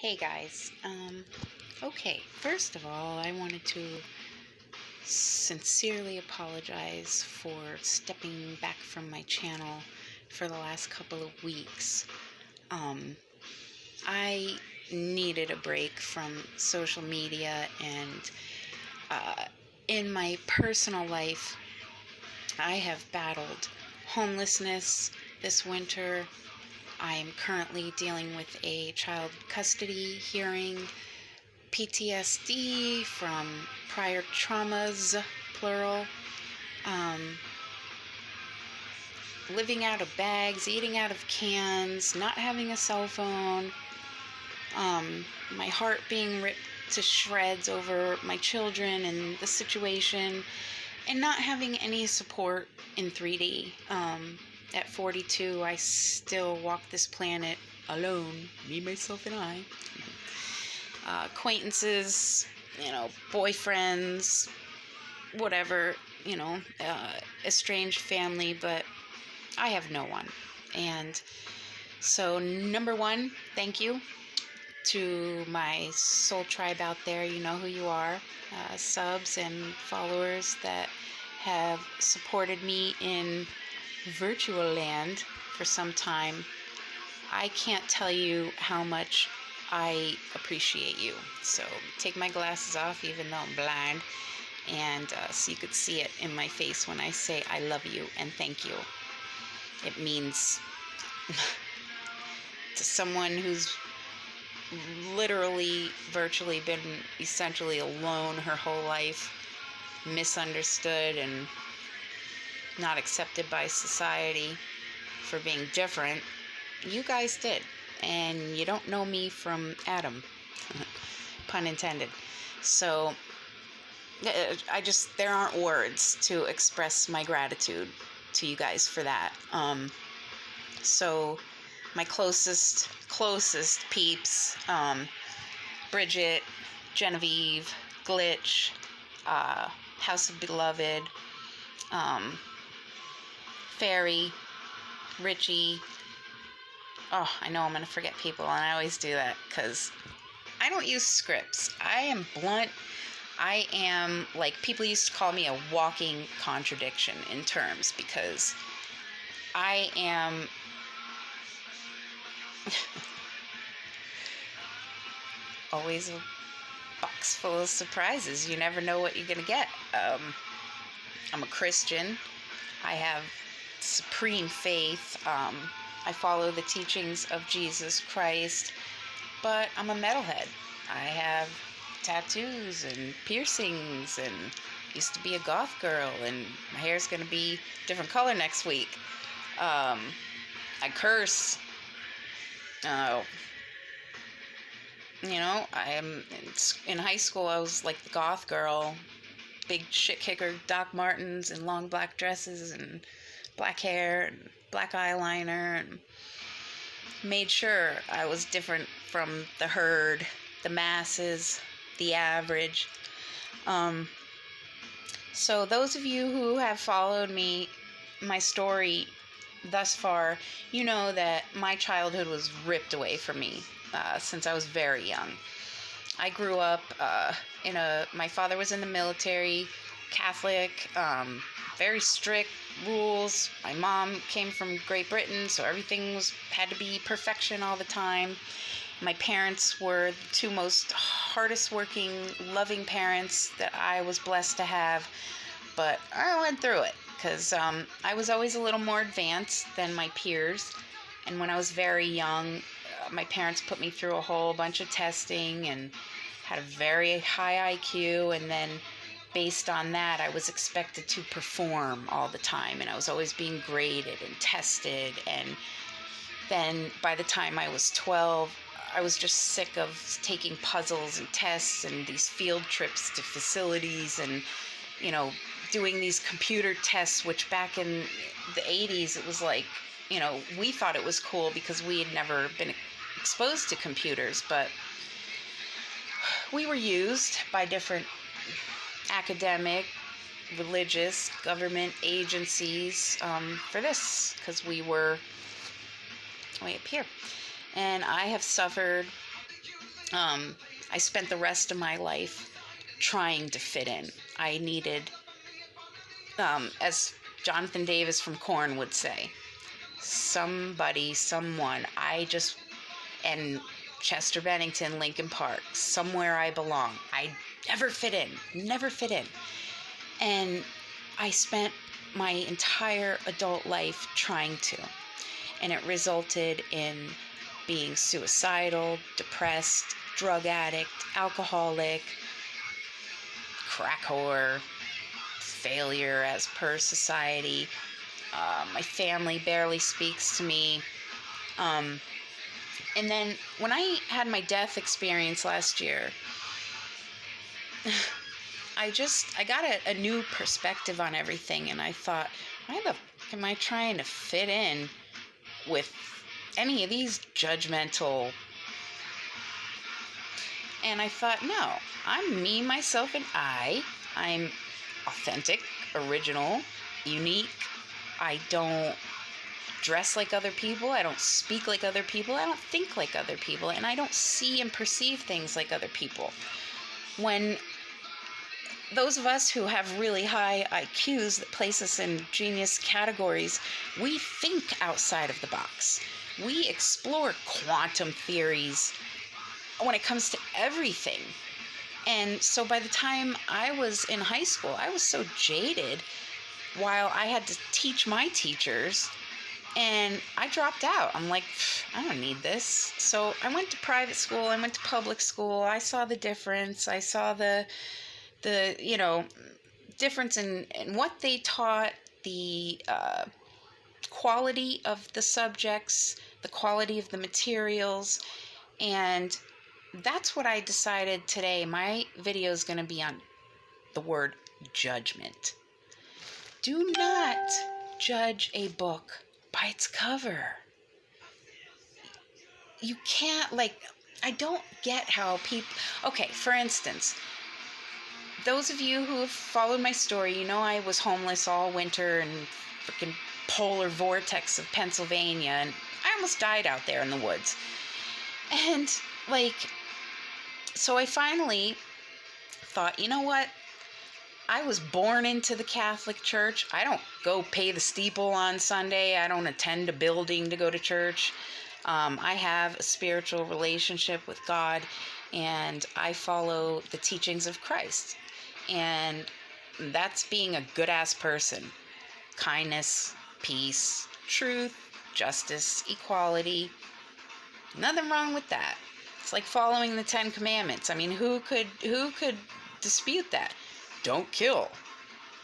Hey guys, okay, first of all, I wanted to sincerely apologize for stepping back from my channel for the last couple of weeks. Um, I needed a break from social media and uh, in my personal life, I have battled homelessness this winter. I'm currently dealing with a child custody hearing, PTSD from prior traumas, plural, um, living out of bags, eating out of cans, not having a cell phone, my heart being ripped to shreds over my children and the situation, and not having any support in 3D. At 42, I still walk this planet alone, me, myself, and I. Acquaintances, boyfriends, whatever, estranged family, but I have no one. And so, number one, thank you to my soul tribe out there. You know who you are, subs and followers that have supported me in virtual land for some time. I can't tell you how much I appreciate you. So take my glasses off, even though I'm blind, and so you could see it in my face when I say I love you and thank you. It means to someone who's literally, virtually been essentially alone her whole life, misunderstood and not accepted by society for being different. You guys did, and you don't know me from Adam, pun intended. So there aren't words to express my gratitude to you guys for that. So my closest peeps, Bridget, Genevieve, Glitch, House of Beloved, Fairy, Richie. Oh, I know I'm going to forget people, and I always do that because I don't use scripts. I am blunt. I am, like, people used to call me a walking contradiction in terms because I am always a box full of surprises. You never know what you're going to get. I'm a Christian. I have supreme faith. I follow the teachings of Jesus Christ, but I'm a metalhead. I have tattoos and piercings and used to be a goth girl, and my hair's going to be different color next week. I curse. I am in high school. I was like the goth girl, big shit kicker, Doc Martens and long black dresses and black hair and black eyeliner, and made sure I was different from the herd, the masses, the average. So those of you who have followed me, my story thus far, you know that my childhood was ripped away from me since I was very young. I grew up my father was in the military, Catholic, very strict rules. My mom came from Great Britain, so everything had to be perfection all the time. My parents were the two most hardest working, loving parents that I was blessed to have, but I went through it because I was always a little more advanced than my peers. And when I was very young, my parents put me through a whole bunch of testing and had a very high IQ, and then based on that, I was expected to perform all the time, and I was always being graded and tested. And then by the time I was 12, I was just sick of taking puzzles and tests and these field trips to facilities and, doing these computer tests, which back in the 80s, it was like, we thought it was cool because we had never been exposed to computers, but we were used by different academic, religious, government agencies for this, because we were way up here. And I have suffered I spent the rest of my life trying to fit in. I needed, as Jonathan Davis from Korn would say, somebody, someone. And Chester Bennington, Linkin Park, somewhere I belong. I never fit in. And I spent my entire adult life trying to. And it resulted in being suicidal, depressed, drug addict, alcoholic, crack whore, failure as per society. My family barely speaks to me. And then when I had my death experience last year, I got a new perspective on everything, and I thought, why the fuck am I trying to fit in with any of these judgmental? And I thought, no, I'm me, myself, and I'm authentic, original, unique. I don't dress like other people. I don't speak like other people. I don't think like other people. And I don't see and perceive things like other people. When those of us who have really high IQs that place us in genius categories, we think outside of the box. We explore quantum theories when it comes to everything. And so by the time I was in high school, I was so jaded while I had to teach my teachers, and I dropped out. I'm like, I don't need this. So I went to private school. I went to public school. I saw the difference. I saw the difference in what they taught, the quality of the subjects, the quality of the materials. And that's what I decided today. My video is going to be on the word judgment. Do not judge a book by its cover. You can't, I don't get how people... Okay, for instance, those of you who have followed my story, you know I was homeless all winter in freaking polar vortex of Pennsylvania, and I almost died out there in the woods. And, so I finally thought, you know what? I was born into the Catholic Church. I don't go pay the steeple on Sunday. I don't attend a building to go to church. I have a spiritual relationship with God, and I follow the teachings of Christ. And that's being a good-ass person. Kindness, peace, truth, justice, equality. Nothing wrong with that. It's like following the 10 Commandments. I mean, who could dispute that? Don't kill.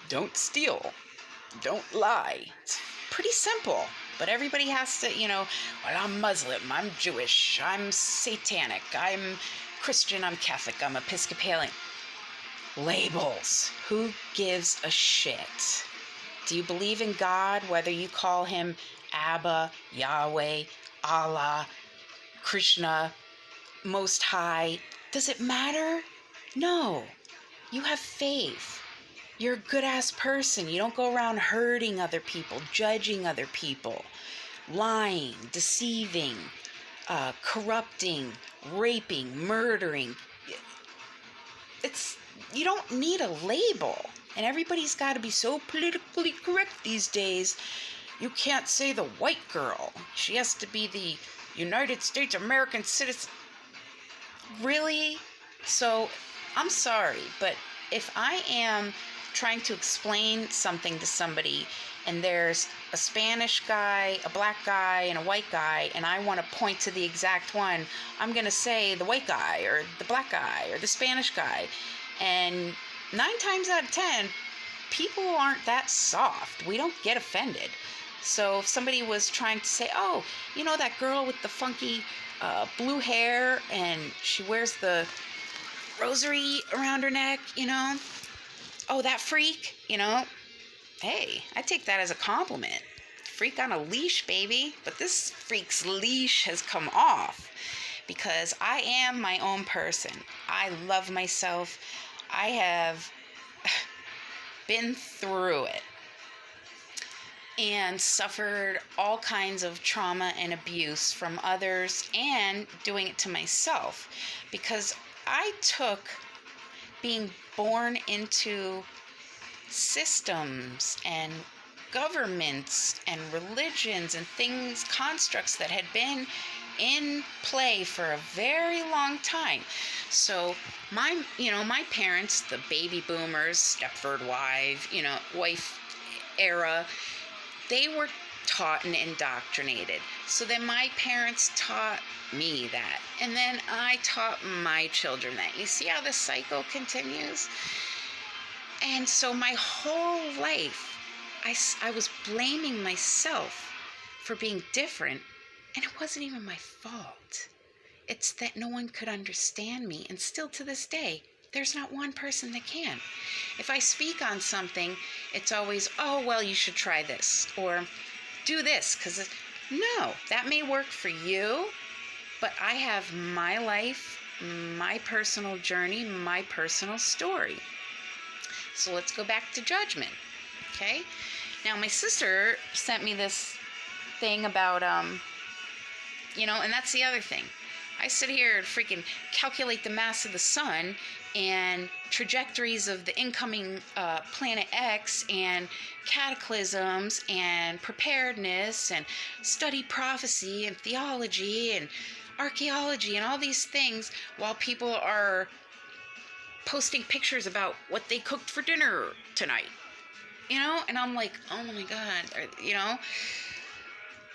Don't steal. Don't lie. It's pretty simple. But everybody has to, well, I'm Muslim, I'm Jewish, I'm satanic, I'm Christian, I'm Catholic, I'm Episcopalian. Labels. Who gives a shit? Do you believe in God, whether you call him Abba, Yahweh, Allah, Krishna, Most High? Does it matter? No. You have faith. You're a good-ass person. You don't go around hurting other people, judging other people, lying, deceiving, corrupting, raping, murdering. You don't need a label. And everybody's got to be so politically correct these days. You can't say the white girl. She has to be the United States American citizen. Really? So, I'm sorry, but if I am trying to explain something to somebody and there's a Spanish guy, a black guy, and a white guy, and I want to point to the exact one, I'm going to say the white guy or the black guy or the Spanish guy. And 9 times out of 10, people aren't that soft. We don't get offended. So if somebody was trying to say, oh, that girl with the funky blue hair and she wears the rosary around her neck, oh, that freak, hey, I take that as a compliment. Freak on a leash, baby. But this freak's leash has come off because I am my own person. I love myself. I have been through it. and suffered all kinds of trauma and abuse from others and doing it to myself, because I took being born into systems and governments and religions and things, constructs that had been in play for a very long time. So my parents, the baby boomers, Stepford wife era, they were taught and indoctrinated. So then my parents taught me that, and then I taught my children that. You see how the cycle continues? And so my whole life, I was blaming myself for being different, and it wasn't even my fault. It's that no one could understand me, and still to this day, there's not one person that can. If I speak on something, it's always, oh, well, you should try this, or do this, because no, that may work for you, but I have my life, my personal journey, my personal story. So let's go back to judgment, okay? Now, my sister sent me this thing about, and that's the other thing. I sit here and freaking calculate the mass of the sun and trajectories of the incoming planet X and cataclysms and preparedness and study prophecy and theology and archaeology and all these things, while people are posting pictures about what they cooked for dinner tonight. And I'm like, oh my God,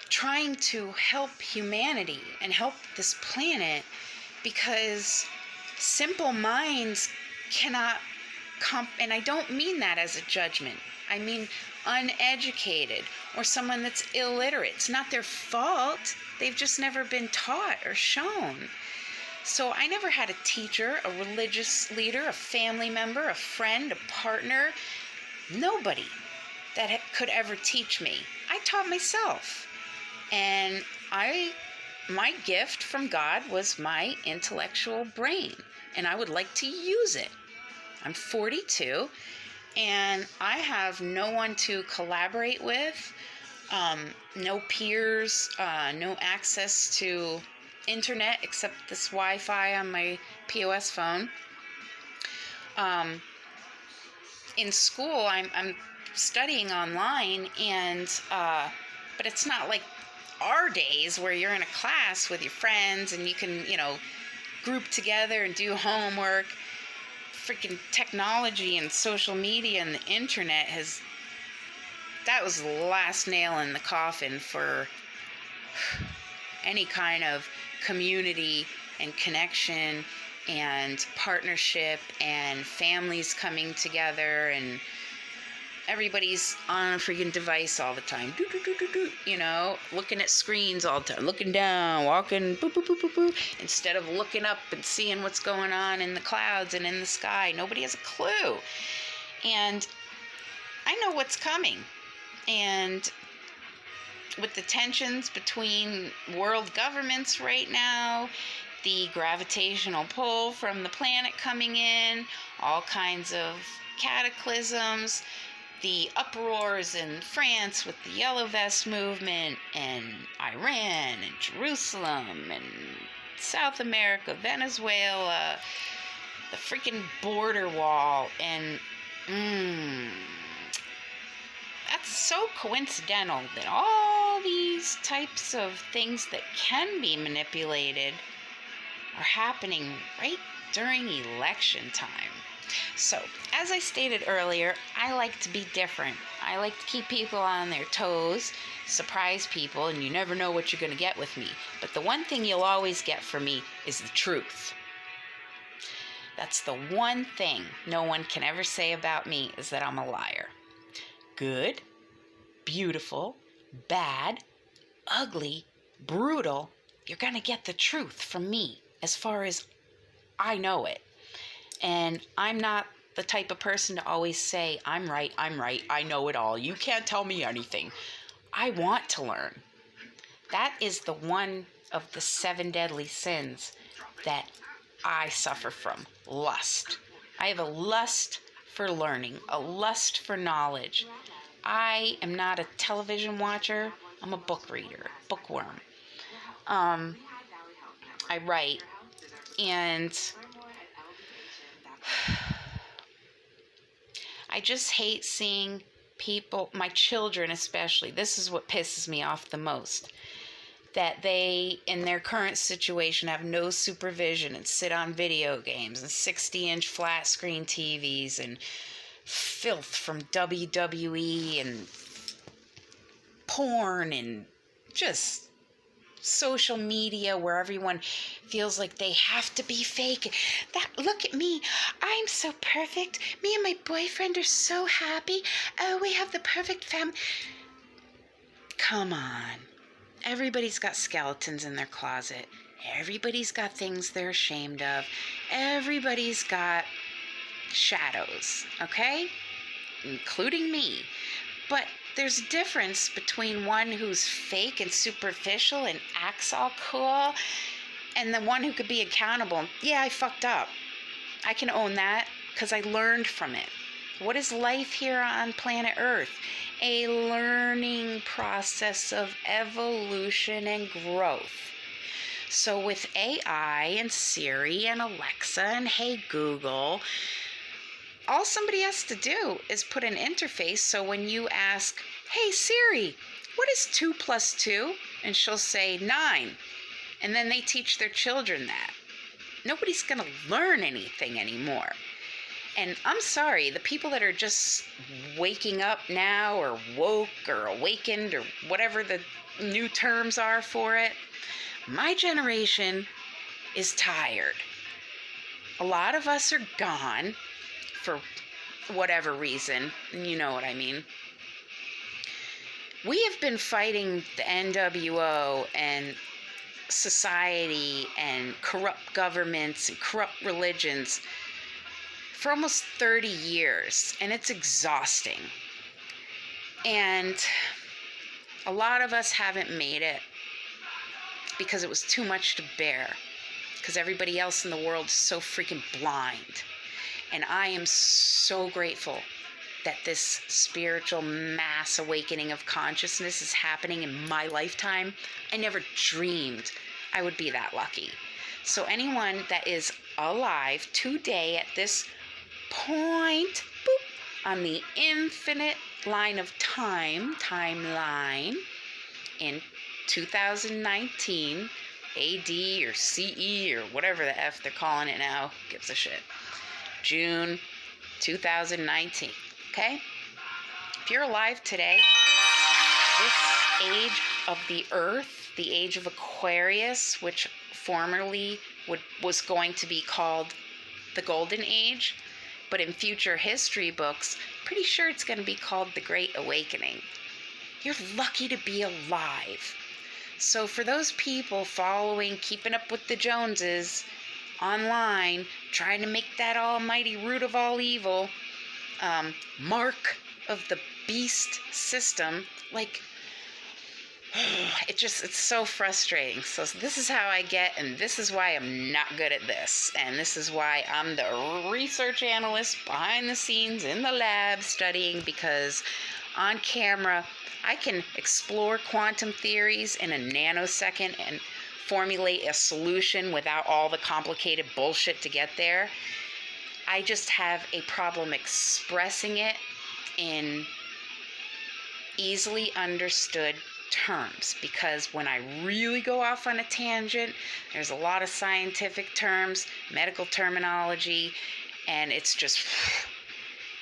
trying to help humanity and help this planet, because simple minds cannot and I don't mean that as a judgment. I mean uneducated or someone that's illiterate. It's not their fault. They've just never been taught or shown. So I never had a teacher, a religious leader, a family member, a friend, a partner, nobody that could ever teach me. I taught myself. And my gift from God was my intellectual brain, and I would like to use it. I'm 42, and I have no one to collaborate with, no peers, no access to internet except this Wi-Fi on my POS phone. In school, I'm studying online, and but it's not like our days where you're in a class with your friends and you can, group together and do homework. Freaking technology and social media and the internet that was the last nail in the coffin for any kind of community and connection and partnership and families coming together, and everybody's on a freaking device all the time, looking at screens all the time, looking down, walking, boop, boop, boop, boop, boop, instead of looking up and seeing what's going on in the clouds and in the sky. Nobody has a clue. And I know what's coming. And with the tensions between world governments right now, the gravitational pull from the planet coming in, all kinds of cataclysms, the uproars in France with the Yellow Vest movement, and Iran and Jerusalem and South America, Venezuela, the freaking border wall, and that's so coincidental that all these types of things that can be manipulated are happening right during election time. So, as I stated earlier, I like to be different. I like to keep people on their toes, surprise people, and you never know what you're going to get with me. But the one thing you'll always get from me is the truth. That's the one thing no one can ever say about me, is that I'm a liar. Good, beautiful, bad, ugly, brutal, you're going to get the truth from me as far as I know it. And I'm not the type of person to always say, I'm right, I know it all, you can't tell me anything. I want to learn. That is the one of the 7 deadly sins that I suffer from, lust. I have a lust for learning, a lust for knowledge. I am not a television watcher. I'm a book reader, bookworm. I write, and I just hate seeing people, my children especially, this is what pisses me off the most, that they, in their current situation, have no supervision and sit on video games and 60-inch flat screen TVs and filth from WWE and porn and just social media where everyone feels like they have to be fake. That, look at me, I'm so perfect. Me and my boyfriend are so happy. Oh, we have the perfect family. Come on. Everybody's got skeletons in their closet. Everybody's got things they're ashamed of. Everybody's got shadows, okay? Including me. But there's a difference between one who's fake and superficial and acts all cool and the one who could be accountable. Yeah, I fucked up. I can own that because I learned from it. What is life here on planet Earth? A learning process of evolution and growth. So with AI and Siri and Alexa and Hey Google, all somebody has to do is put an interface, so when you ask, hey Siri, what is 2 plus 2? And she'll say 9. And then they teach their children that. Nobody's going to learn anything anymore. And I'm sorry, the people that are just waking up now or woke or awakened or whatever the new terms are for it, my generation is tired. A lot of us are gone for whatever reason, you know what I mean. We have been fighting the NWO and society and corrupt governments and corrupt religions for almost 30 years, and it's exhausting. And a lot of us haven't made it because it was too much to bear, because everybody else in the world is so freaking blind. And I am so grateful that this spiritual mass awakening of consciousness is happening in my lifetime. I never dreamed I would be that lucky. So anyone that is alive today at this point, boop, on the infinite line of timeline in 2019 AD or CE or whatever the F they're calling it now, gives a shit. June 2019, okay? If you're alive today, this age of the Earth, the age of Aquarius, which formerly was going to be called the Golden Age, but in future history books, pretty sure it's going to be called the Great Awakening. You're lucky to be alive. So for those people following, keeping up with the Joneses online, trying to make that almighty root of all evil, mark of the beast system, like, it's so frustrating. So this is how I get, and this is why I'm not good at this, and this is why I'm the research analyst behind the scenes in the lab studying, because on camera I can explore quantum theories in a nanosecond and formulate a solution without all the complicated bullshit to get there. I just have a problem expressing it in easily understood terms, because when I really go off on a tangent, there's a lot of scientific terms, medical terminology, and it's just,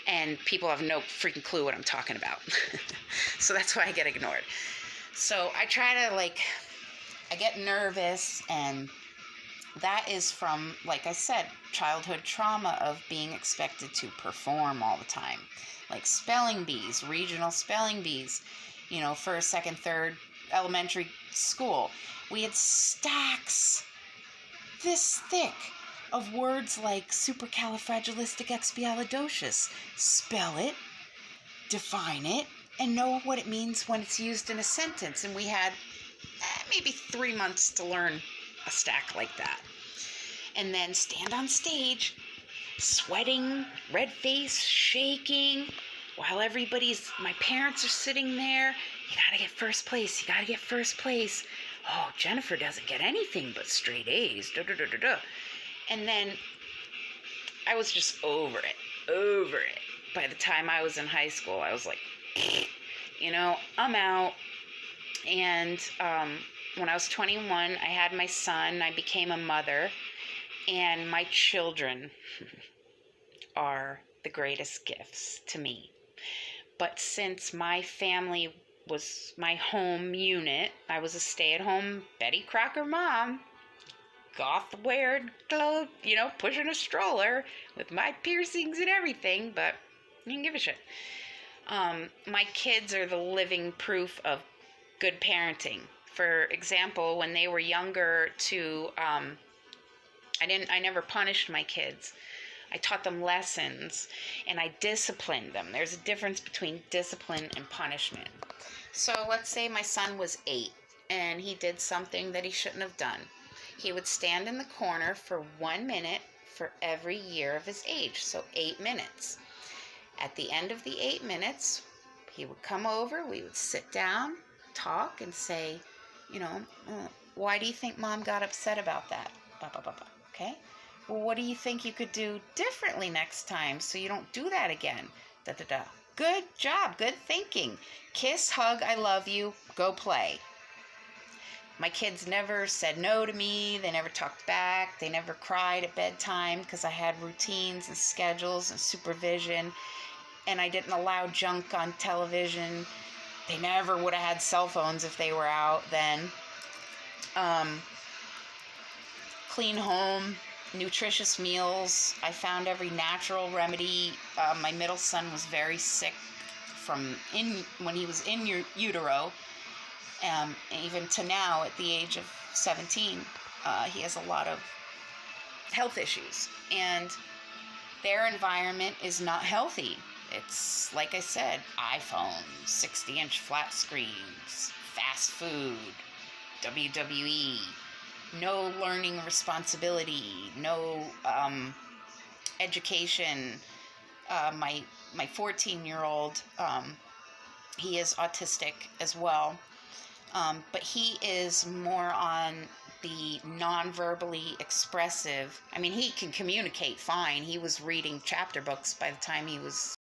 and people have no freaking clue what I'm talking about. So that's why I get ignored. So I try to, I get nervous, and that is from, like I said, childhood trauma of being expected to perform all the time. Like spelling bees, regional spelling bees, first, second, third, elementary school. We had stacks this thick of words like supercalifragilisticexpialidocious. Spell it, define it, and know what it means when it's used in a sentence. And we had maybe 3 months to learn a stack like that. And then stand on stage, sweating, red face, shaking, while my parents are sitting there, you gotta get first place, you gotta get first place. Oh, Jennifer doesn't get anything but straight A's, da da da da da. And then I was just over it. By the time I was in high school, I was like, I'm out. And when I was 21, I had my son, I became a mother, and my children are the greatest gifts to me. But since my family was my home unit, I was a stay-at-home Betty Crocker mom, goth-weared clothes, pushing a stroller with my piercings and everything, but you didn't give a shit. My kids are the living proof of good parenting. For example, when they were younger, I never punished my kids. I taught them lessons, and I disciplined them. There's a difference between discipline and punishment. So let's say my son was 8, and he did something that he shouldn't have done. He would stand in the corner for 1 minute for every year of his age, so 8 minutes. At the end of the 8 minutes, he would come over, we would sit down, talk, and say, why do you think Mom got upset about that? Blah, blah, blah, blah. Okay? Well, what do you think you could do differently next time so you don't do that again? Da, da, da. Good job. Good thinking. Kiss, hug, I love you. Go play. My kids never said no to me. They never talked back. They never cried at bedtime because I had routines and schedules and supervision, and I didn't allow junk on television. They never would have had cell phones if they were out then. Clean home, nutritious meals. I found every natural remedy. My middle son was very sick when he was in utero. Even to now, at the age of 17, he has a lot of health issues, and their environment is not healthy. It's, like I said, iPhones, 60-inch flat screens, fast food, WWE, no learning responsibility, no education. My 14-year-old, he is autistic as well. But he is more on the non-verbally expressive. I mean, he can communicate fine. He was reading chapter books by the time he was